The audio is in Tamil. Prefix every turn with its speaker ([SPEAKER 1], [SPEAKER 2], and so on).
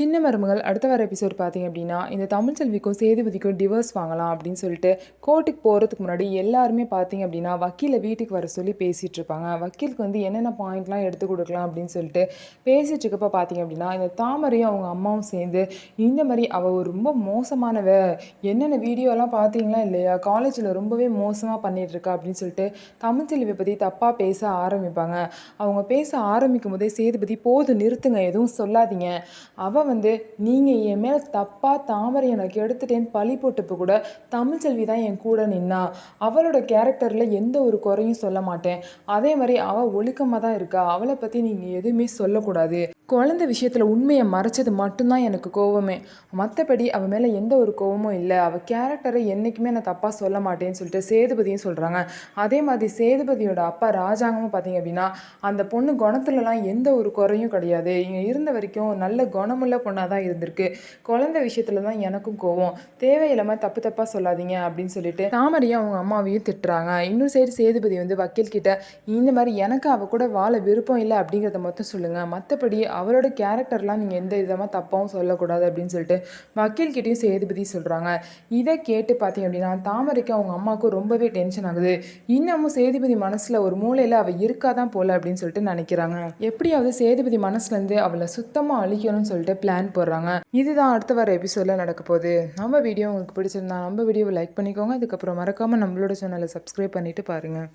[SPEAKER 1] சின்ன மருமகள் அடுத்த வர எபிசோட் பார்த்தீங்க அப்படின்னா, இந்த தமிழ்ச்செல்விக்கும் சேதுபதிக்கும் டிவோர்ஸ் வாங்கலாம் அப்படின்னு சொல்லிட்டு கோர்ட்டுக்கு போகிறதுக்கு முன்னாடி எல்லாருமே பார்த்தீங்க அப்படின்னா, வக்கீலை வீட்டுக்கு வர சொல்லி பேசிகிட்டு இருப்பாங்க. வக்கீலுக்கு வந்து என்னென்ன பாயிண்ட்லாம் எடுத்து கொடுக்கலாம் அப்படின்னு சொல்லிட்டு பேசிகிட்டு இருக்கப்போ பார்த்தீங்க அப்படின்னா, இந்த தாமரையும் அவங்க அம்மாவும் சேர்ந்து இந்த மாதிரி அவள் ஒரு ரொம்ப மோசமானவ, என்னென்ன வீடியோலாம் பார்த்தீங்களா இல்லையா, காலேஜில் ரொம்பவே மோசமாக பண்ணிட்டு இருக்கா அப்படின்னு சொல்லிட்டு தமிழ்ச்செல்வியை பற்றி தப்பாக பேச ஆரம்பிப்பாங்க. அவங்க பேச ஆரம்பிக்கும் போதே சேதுபதி போதும் நிறுத்துங்க, எதுவும் சொல்லாதீங்க, அவள் வந்து நீங்கள் என் மேலே தப்பாக தாமரை எனக்கு எடுத்துட்டேன்னு பழி போட்டப்போ கூட தமிழ்ச்செல்வி தான் என் கூட நின்னா. அவளோட கேரக்டரில் எந்த ஒரு குறையும் சொல்ல மாட்டேன். அதே மாதிரி அவள் ஒழுக்கமாக தான் இருக்கா. அவளை பற்றி நீங்கள் எதுவுமே சொல்லக்கூடாது. குழந்தை விஷயத்தில் உண்மையை மறைச்சது மட்டும்தான் எனக்கு கோவமே. மற்றபடி அவள் மேலே எந்த ஒரு கோவமும் இல்லை. அவள் கேரக்டரை என்றைக்குமே நான் தப்பாக சொல்ல மாட்டேன்னு சொல்லிட்டு சேதுபதியும் சொல்கிறாங்க. அதே மாதிரி சேதுபதியோட அப்பா ராஜாங்கமும் பார்த்தீங்க அப்படின்னா, அந்த பொண்ணு குணத்துலலாம் எந்த ஒரு குறையும் கிடையாது. இங்கே இருந்த வரைக்கும் நல்ல குணமுள்ள பொண்ணாக தான் இருந்திருக்கு. குழந்தை விஷயத்தில் தான் எனக்கும் கோவம். தேவையில்லாமல் தப்பு தப்பாக சொல்லாதீங்க அப்படின்னு சொல்லிட்டு தாமரையும் அவங்க அம்மாவையும் திட்டுறாங்க. இன்னொரு சைடு சேதுபதி வந்து வக்கீல் கிட்ட இந்த மாதிரி எனக்கு அவள் கூட வாழ விருப்பம் இல்லை அப்படிங்கிறத மட்டும் சொல்லுங்கள், மற்றபடி அவளோட கேரக்டர்லாம் நீங்கள் எந்த விதமாக தப்பாகவும் சொல்லக்கூடாது அப்படின்னு சொல்லிட்டு வக்கீல்கிட்டையும் சேதுபதி சொல்கிறாங்க. இதை கேட்டு பார்த்தீங்க அப்படின்னா தாமரைக்கு அவங்க அம்மாவுக்கும் ரொம்பவே டென்ஷன் ஆகுது. இன்னமும் சேதுபதி மனசில் ஒரு மூலையில் அவள் இருக்காதான் போல அப்படின்னு சொல்லிட்டு நினைக்கிறாங்க. எப்படியாவது சேதுபதி மனசுலேருந்து அவளை சுத்தமாக அழிக்கணும்னு சொல்லிட்டு பிளான் போடுறாங்க. இதுதான் அடுத்த வர எபிசோடில் நடக்க போகுது. நம்ம வீடியோ உங்களுக்கு பிடிச்சிருந்தா நம்ம வீடியோவை லைக் பண்ணிக்கோங்க. அதுக்கப்புறம் மறக்காமல் நம்மளோட சேனலை சப்ஸ்கிரைப் பண்ணிவிட்டு பாருங்கள்.